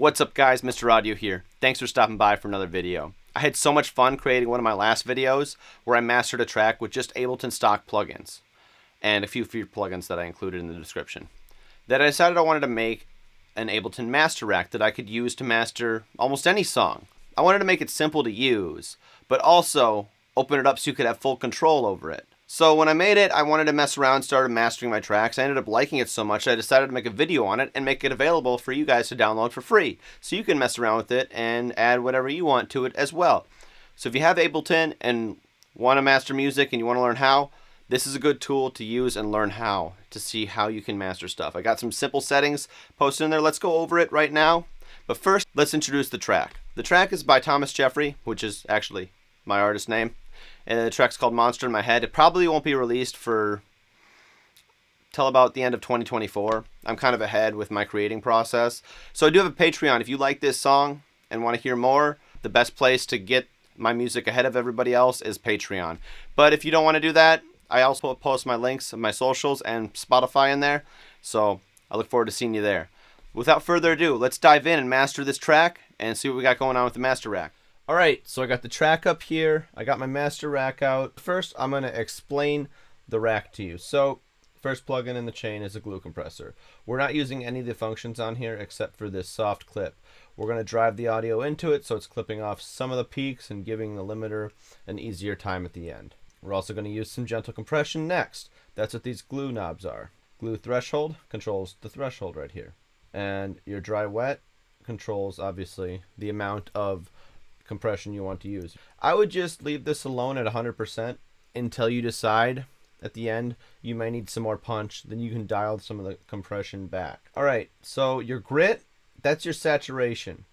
What's up guys, Mr. Audio here. Thanks for stopping by for another video. I had so much fun creating one of my last videos where I mastered a track with just Ableton stock plugins and a few free plugins that I included in the description, that I decided I wanted to make an Ableton master rack that I could use to master almost any song. I wanted to make it simple to use, but also open it up so you could have full control over it. So when I made it, I wanted to mess around and started mastering my tracks. I ended up liking it so much I decided to make a video on it and make it available for you guys to download for free. So you can mess around with it and add whatever you want to it as well. So if you have Ableton and want to master music and you want to learn how, this is a good tool to use and learn how, to see how you can master stuff. I got some simple settings posted in there. Let's go over it right now. But first, let's introduce the track. The track is by Thomas Jeffrey, which is actually my artist name. And the track's called Monster in My Head. It probably won't be released till about the end of 2024. I'm kind of ahead with my creating process. So I do have a Patreon. If you like this song and want to hear more, the best place to get my music ahead of everybody else is Patreon. But if you don't want to do that, I also post my links of my socials and Spotify in there. So I look forward to seeing you there. Without further ado, let's dive in and master this track and see what we got going on with the master rack. Alright, so I got the track up here. I got my master rack out. First, I'm going to explain the rack to you. So, first plugin in the chain is a glue compressor. We're not using any of the functions on here except for this soft clip. We're going to drive the audio into it so it's clipping off some of the peaks and giving the limiter an easier time at the end. We're also going to use some gentle compression next. That's what these glue knobs are. Glue threshold controls the threshold right here. And your dry wet controls, obviously, the amount of compression you want to use. I would just leave this alone at 100% until you decide at the end you might need some more punch. Then you can dial some of the compression back. Alright, so your grit, that's your saturation.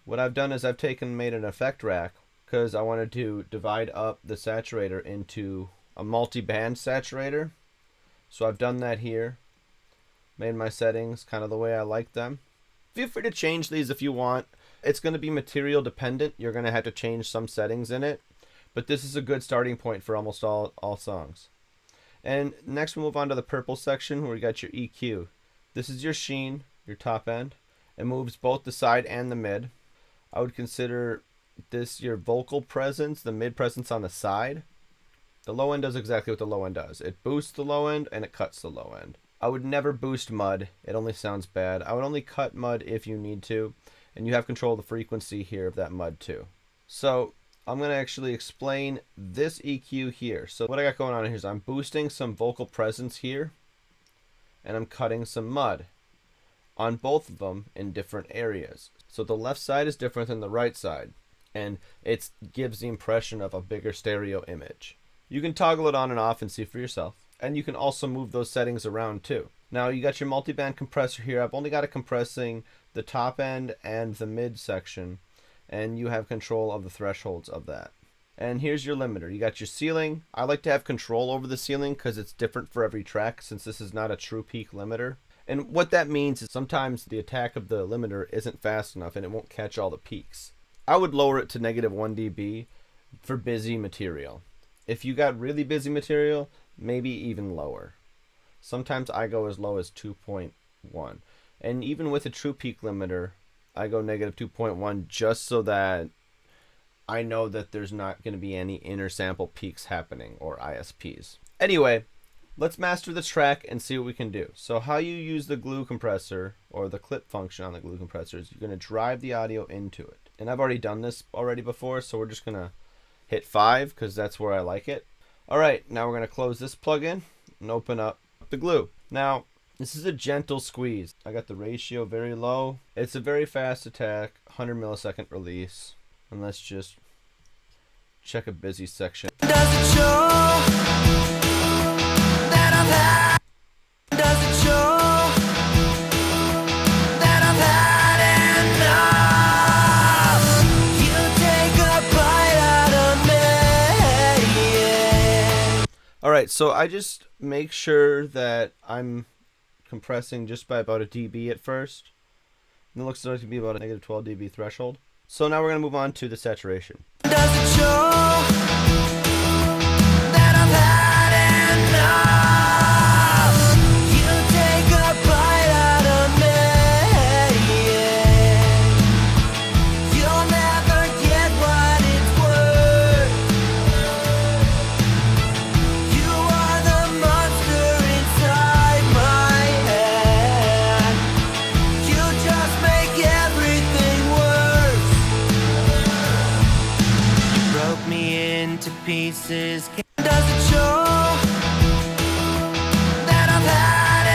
What I've done is I've made an effect rack because I wanted to divide up the saturator into a multi-band saturator. So I've done that here. Made my settings kind of the way I like them. Feel free to change these if you want. It's going to be material dependent. You're going to have to change some settings in it. But this is a good starting point for almost all songs. And next we move on to the purple section where we got your EQ. This is your sheen, your top end. It moves both the side and the mid. I would consider this your vocal presence, the mid presence on the side. The low end does exactly what the low end does. It boosts the low end and it cuts the low end. I would never boost mud. It only sounds bad. I would only cut mud if you need to. And you have control of the frequency here of that mud too. So I'm going to actually explain this EQ here. So what I got going on here is I'm boosting some vocal presence here. And I'm cutting some mud on both of them in different areas. So the left side is different than the right side. And it gives the impression of a bigger stereo image. You can toggle it on and off and see for yourself. And you can also move those settings around too. Now you got your multi-band compressor here. I've only got it compressing the top end and the mid section, and you have control of the thresholds of that. And here's your limiter. You got your ceiling. I like to have control over the ceiling because it's different for every track since this is not a true peak limiter. And what that means is sometimes the attack of the limiter isn't fast enough and it won't catch all the peaks. I would lower it to -1 dB for busy material. If you got really busy material, maybe even lower. Sometimes I go as low as 2.1. And even with a true peak limiter, I go -2.1 just so that I know that there's not going to be any inner sample peaks happening or ISPs. Anyway, let's master this track and see what we can do. So how you use the glue compressor or the clip function on the glue compressor is you're going to drive the audio into it. And I've already done this before, so we're just going to hit 5 because that's where I like it. Alright, now we're going to close this plugin and open up the glue. Now, this is a gentle squeeze. I got the ratio very low. It's a very fast attack, 100 millisecond release. And let's just check a busy section. Does it show that I've had? Does it show that I've had enough? You take a bite out of me. Alright, so I just make sure that I'm compressing just by about a dB at first. And it looks like to be about a -12 dB threshold. So now we're going to move on to the saturation. Does it show that I've had enough? You take a bite out of me. pieces. Does it show that I've had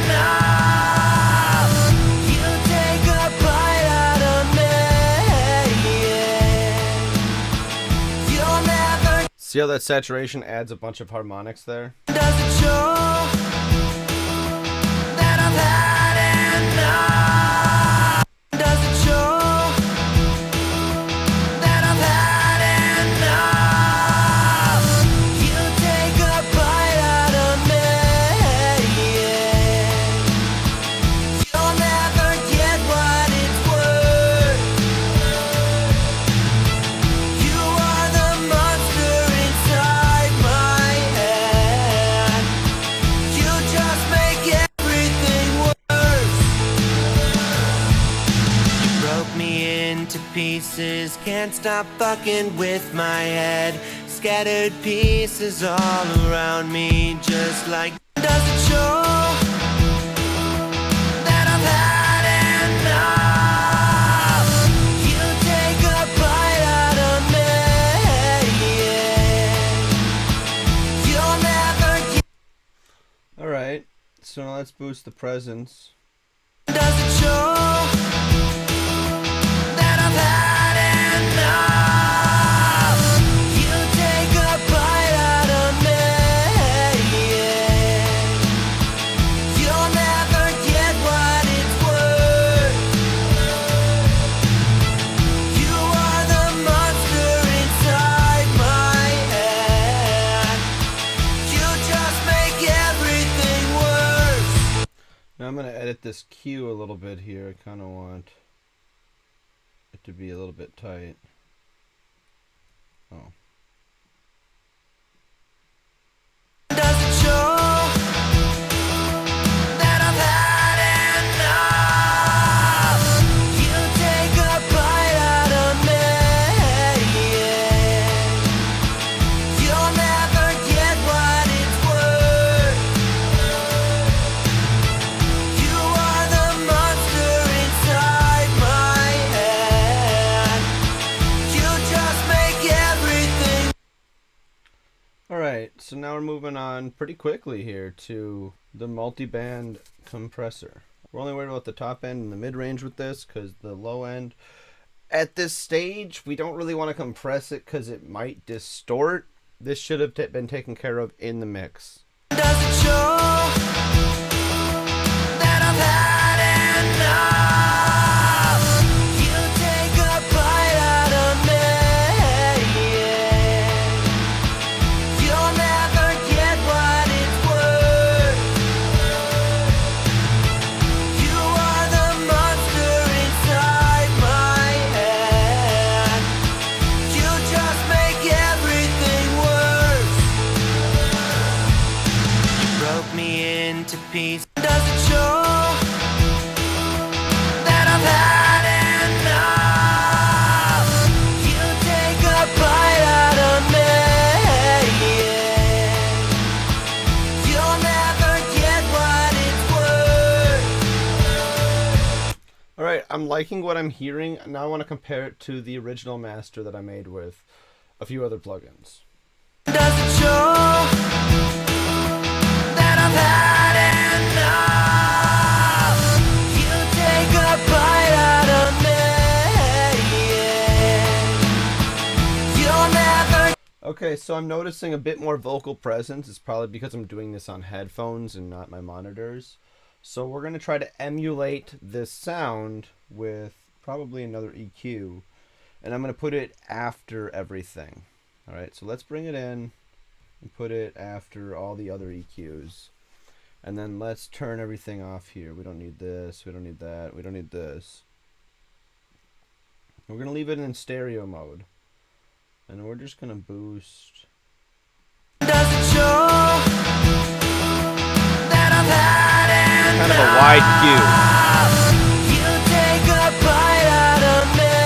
enough? You take a bite out of me. You'll never. See how that saturation adds a bunch of harmonics there? Does it show that I've had enough? Does it show that I've had enough? You take a bite out of me. You'll never get what it's worth. You are the monster inside my head. You just make everything worse. You broke me into pieces. Can't stop fucking with my head. Scattered pieces all around me, just like. Does it show that I've had enough? You take a bite out of me. You'll never get. Alright, so now let's boost the presence. Does it show that I've had enough? You take a bite out of me. You'll never get what it's worth. You are the monster inside my head. You just make everything worse. Now I'm going to edit this cue a little bit here. I kind of want it to be a little bit tight. Oh. Does it show that I've had enough? You take a bite out of me. You'll never get what it's worth. You are the monster inside my head. You just make everything. Alright, so now we're moving on pretty quickly here to the multi-band compressor. We're only worried about the top end and the mid-range with this, because the low end, at this stage, we don't really want to compress it because it might distort. This should have been taken care of in the mix. Does it show that I've had enough? You take a bite out of me. You'll never get what it's worth. You are the monster inside my head. You just make everything worse. You broke me into pieces. Does it show that I've had enough? You take a bite out of me. You'll never get what it's worth. Alright, I'm liking what I'm hearing. Now I want to compare it to the original master that I made with a few other plugins. Does it show that I've had enough? You take a bite out of me. You'll never. Okay, so I'm noticing a bit more vocal presence. It's probably because I'm doing this on headphones and not my monitors. So we're going to try to emulate this sound with probably another EQ. And I'm going to put it after everything. Alright, so let's bring it in and put it after all the other EQs. And then let's turn everything off here. We don't need this, we don't need that, we don't need this. We're going to leave it in stereo mode. And we're just going to boost. Does it show that I've had enough? Kind of a wide cue. You take a bite out of me.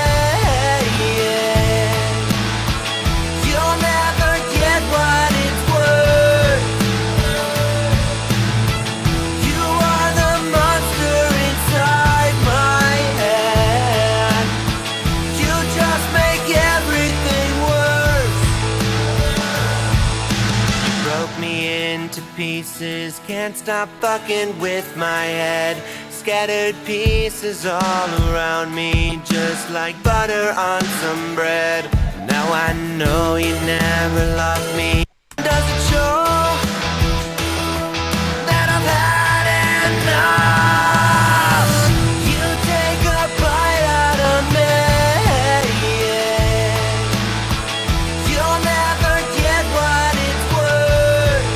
You'll never get what it's worth. You are the monster inside my head. You just make everything worse. pieces, can't stop fucking with my head. Scattered pieces all around me, just like butter on some bread. Now I know you never loved me. Does it show that I've had enough? You take a bite out of me, yeah. You'll never get what it's worth.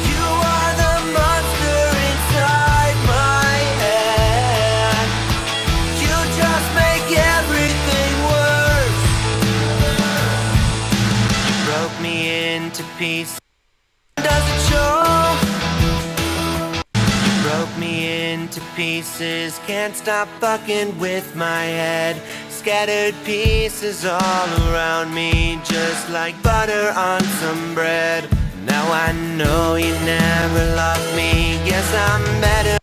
You are the monster inside my head. You just make everything worse. You broke me into pieces. Does it show? You broke me into pieces, can't stop fucking with my head. Scattered pieces all around me, just like butter on some bread. Now I know you never loved me, guess I'm better.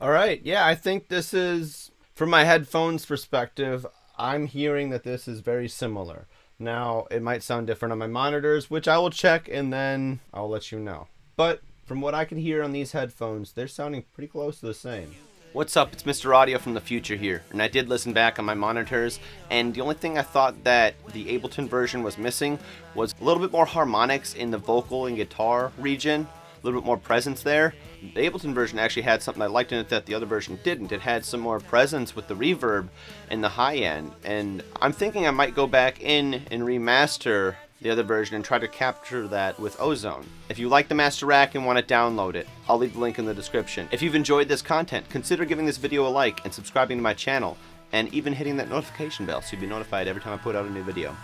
Alright, yeah, I think this is, from my headphones perspective, I'm hearing that this is very similar. Now, it might sound different on my monitors, which I will check and then I'll let you know. But from what I can hear on these headphones, they're sounding pretty close to the same. What's up? It's Mr. Audio from the future here, and I did listen back on my monitors, and the only thing I thought that the Ableton version was missing was a little bit more harmonics in the vocal and guitar region, a little bit more presence there. The Ableton version actually had something I liked in it that the other version didn't. It had some more presence with the reverb in the high end, and I'm thinking I might go back in and remaster the other version and try to capture that with Ozone. If you like the master rack and want to download it, I'll leave the link in the description. If you've enjoyed this content, consider giving this video a like and subscribing to my channel, and even hitting that notification bell so you'll be notified every time I put out a new video.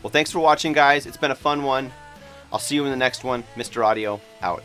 Well, thanks for watching, guys. It's been a fun one. I'll see you in the next one. Mr. Audio, out.